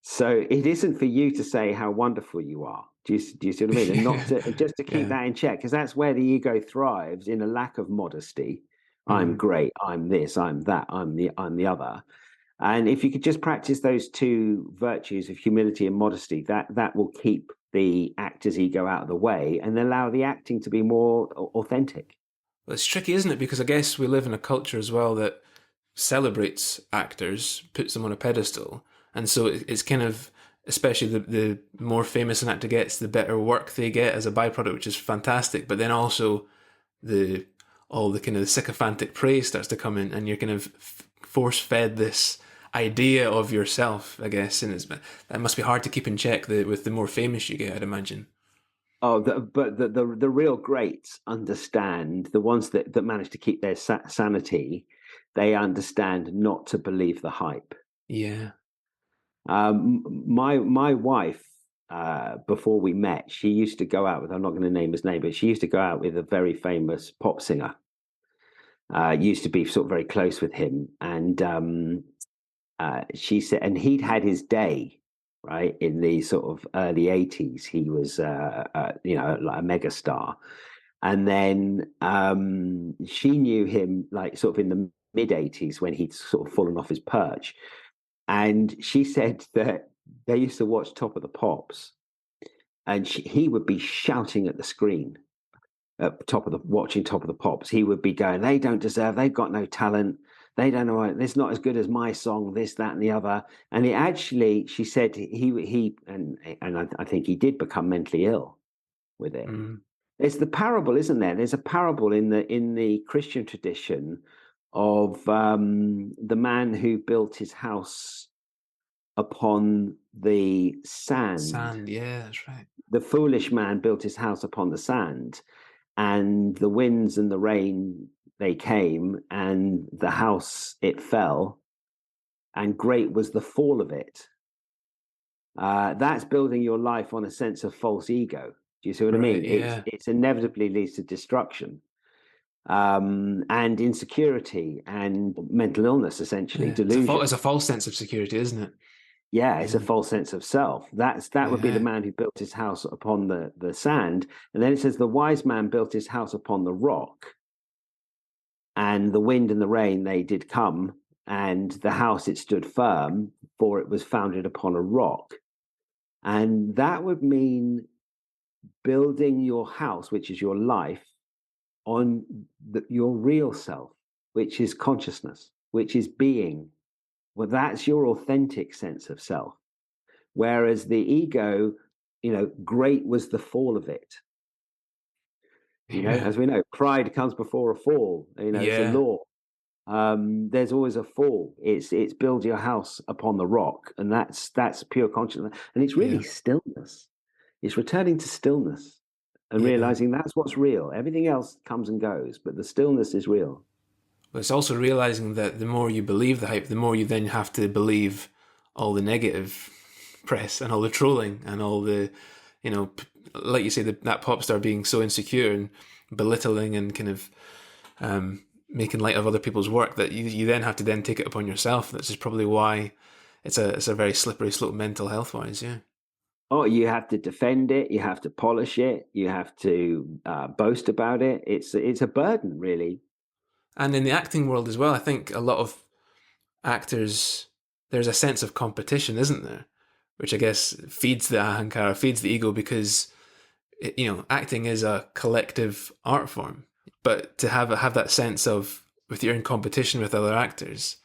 So it isn't for you to say how wonderful you are. Do you see what I mean? And not to just to keep that in check, because that's where the ego thrives, in a lack of modesty. I'm great. I'm this. I'm that. I'm the other. And if you could just practice those two virtues of humility and modesty, that will keep the actor's ego out of the way and allow the acting to be more authentic. Well, it's tricky, isn't it? Because I guess we live in a culture as well that celebrates actors, puts them on a pedestal. And so it's kind of, especially the more famous an actor gets, the better work they get as a byproduct, which is fantastic. But then also all the kind of sycophantic praise starts to come in, and you're kind of force-fed this idea of yourself, I guess. And that must be hard to keep in check with the more famous you get, I'd imagine. Oh, but the real greats understand, the ones that manage to keep their sanity, they understand not to believe the hype. Yeah. My wife, before we met, she used to go out with, I'm not going to name his name, but she used to go out with a very famous pop singer. Used to be sort of very close with him. And she said, and he'd had his day, right? In the sort of early 80s, he was, like a mega star. And then she knew him like sort of in the mid 80s when he'd sort of fallen off his perch. And she said that they used to watch Top of the Pops, and he would be shouting at the screen watching Top of the Pops. He would be going, "They don't deserve, they've got no talent. They don't know, it's not as good as my song, this, that, and the other." And he actually, she said, I think he did become mentally ill with it. There's the parable, isn't there? There's a parable in the Christian tradition of the man who built his house upon the sand. Sand, yeah, that's right. The foolish man built his house upon the sand, and the winds and the rain, they came, and the house, it fell, and great was the fall of it. That's building your life on a sense of false ego. Do you see what I mean? Yeah. It's inevitably leads to destruction. And insecurity and mental illness, essentially, delusion. It's a false sense of security, isn't it? Yeah, it's a false sense of self. That would be the man who built his house upon the sand. And then it says the wise man built his house upon the rock. And the wind and the rain, they did come, and the house, it stood firm, for it was founded upon a rock. And that would mean building your house, which is your life, on your real self, which is consciousness, which is being. Well, that's your authentic sense of self. Whereas the ego, great was the fall of it. As we know, pride comes before a fall. It's a law. There's always a fall. It's build your house upon the rock, and that's pure consciousness. And it's really stillness. It's returning to stillness and realizing that's what's real. Everything else comes and goes, but the stillness is real. But it's also realizing that the more you believe the hype, the more you then have to believe all the negative press and all the trolling and all the, like you say, that pop star being so insecure and belittling and kind of making light of other people's work, that you then have to then take it upon yourself. That's just probably why it's a very slippery slope mental health wise. Yeah. Oh, you have to defend it. You have to polish it. You have to boast about it. It's a burden, really. And in the acting world as well, I think a lot of actors, there's a sense of competition, isn't there? which I guess feeds the ahankara, feeds the ego, because acting is a collective art form. But to have that sense of, if you're in competition with other actors,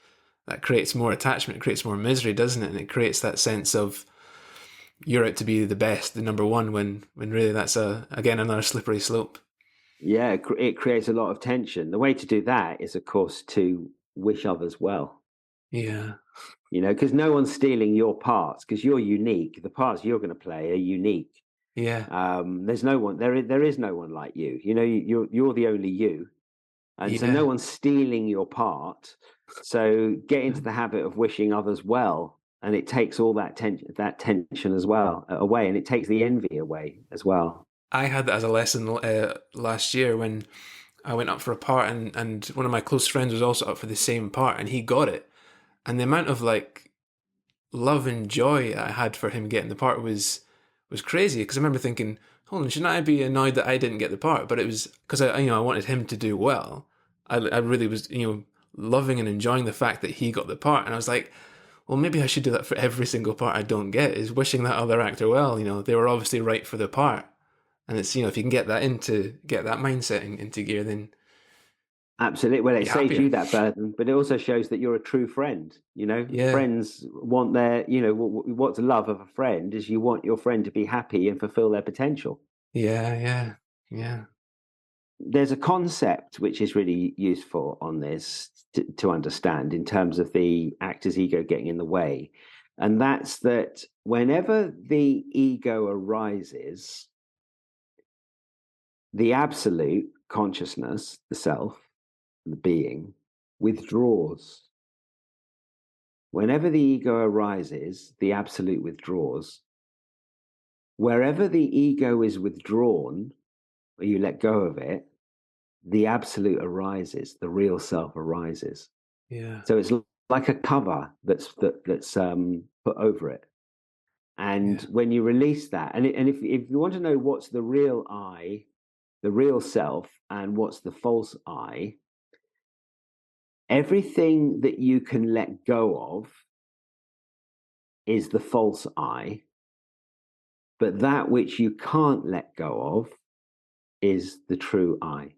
that creates more attachment, it creates more misery, doesn't it? And it creates that sense of you're out to be the best, the number one, when really that's again another slippery slope. Yeah, it creates a lot of tension. The way to do that is, of course, to wish others well. Yeah. Because no one's stealing your parts, because you're unique. The parts you're going to play are unique. Yeah. There's no one. There is no one like you. You're the only you, and so no Yeah. one's stealing your part. So get into the habit of wishing others well, and it takes all that tension as well away, and it takes the envy away as well. I had that as a lesson last year when I went up for a part, and one of my close friends was also up for the same part, and he got it. And the amount of love and joy I had for him getting the part was crazy, because I remember thinking, hold on, shouldn't I be annoyed that I didn't get the part? But it was because I wanted him to do well. I really was loving and enjoying the fact that he got the part, and I was like, well, maybe I should do that for every single part I don't get, is wishing that other actor well. They were obviously right for the part. And it's, if you can get that mindset into gear, then Absolutely. Well, it be saves happier. you that burden, but it also shows that you're a true friend. Yeah, Friends want what's love of a friend is you want your friend to be happy and fulfill their potential. yeah, yeah, yeah, There's a concept which is really useful on this to understand in terms of the actor's ego getting in the way. And that's that whenever the ego arises, the absolute consciousness, the self, the being, withdraws. Whenever the ego arises, the absolute withdraws. Wherever the ego is withdrawn, or you let go of it, the absolute arises, the real self arises. yeah, So it's like a cover that's put over it. And yeah, when you release that, and if you want to know what's the real I, the real self, and what's the false I, everything that you can let go of is the false I, but that which you can't let go of is the true I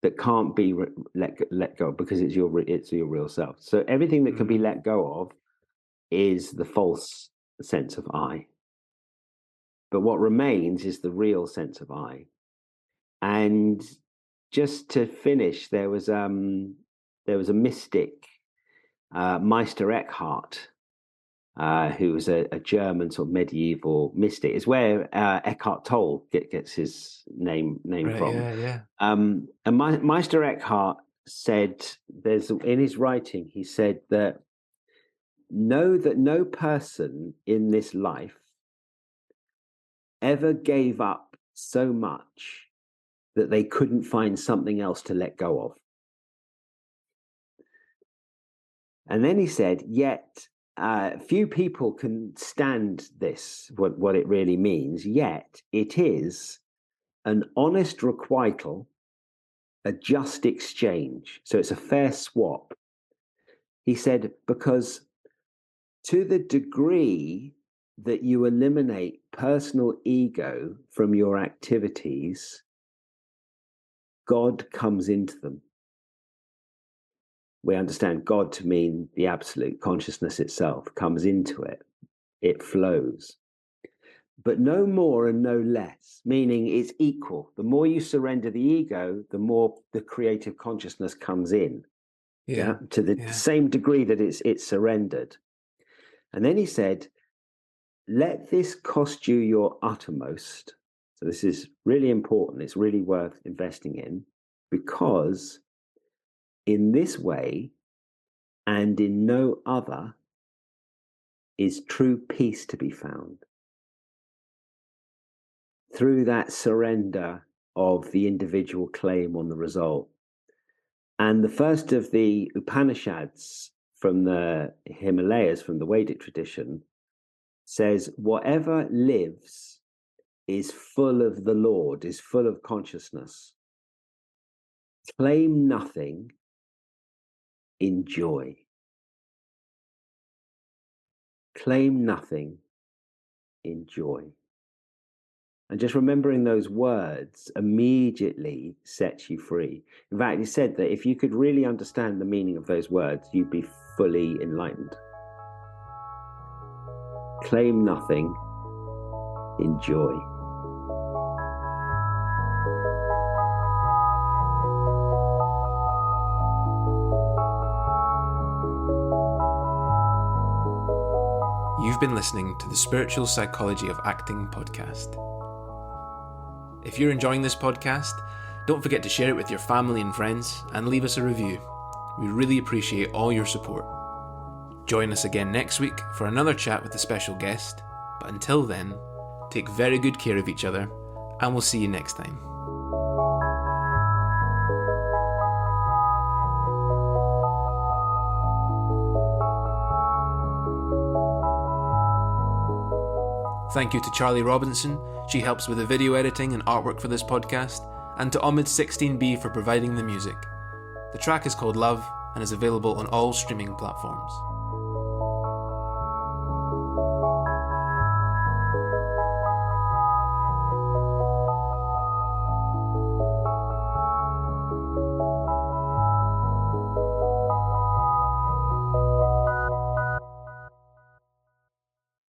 that can't be let go of because it's your real self. So everything that can be mm, let go of is the false sense of I. But what remains is the real sense of I. And just to finish, there was a mystic, Meister Eckhart, who was a German sort of medieval mystic. Is where Eckhart Tolle gets his name right, from. yeah, yeah, And Meister Eckhart said, in his writing, he said that know that no person in this life ever gave up so much that they couldn't find something else to let go of. And then he said, yet few people can stand this, what it really means, yet it is an honest requital, a just exchange. So it's a fair swap. He said, because to the degree that you eliminate personal ego from your activities, God comes into them. We understand God to mean the absolute consciousness itself comes into it. It flows. But no more and no less, meaning it's equal. The more you surrender the ego, the more the creative consciousness comes in, yeah, yeah, to the yeah, same degree that it's surrendered. And then he said, let this cost you your uttermost. So this is really important. It's really worth investing in, because in this way and in no other is true peace to be found. Through that surrender of the individual claim on the result. And the first of the Upanishads from the Himalayas, from the Vedic tradition, says, whatever lives is full of the Lord, is full of consciousness. Claim nothing, enjoy. Claim nothing, enjoy. And just remembering those words immediately sets you free. In fact, he said that if you could really understand the meaning of those words, you'd be fully enlightened. Claim nothing, enjoy. You've been listening to the Spiritual Psychology of Acting podcast. If you're enjoying this podcast, don't forget to share it with your family and friends and leave us a review. We really appreciate all your support. Join us again next week for another chat with a special guest, but until then, take very good care of each other, and we'll see you next time. Thank you to Charlie Robinson, she helps with the video editing and artwork for this podcast, and to Omid 16B for providing the music. The track is called Love and is available on all streaming platforms.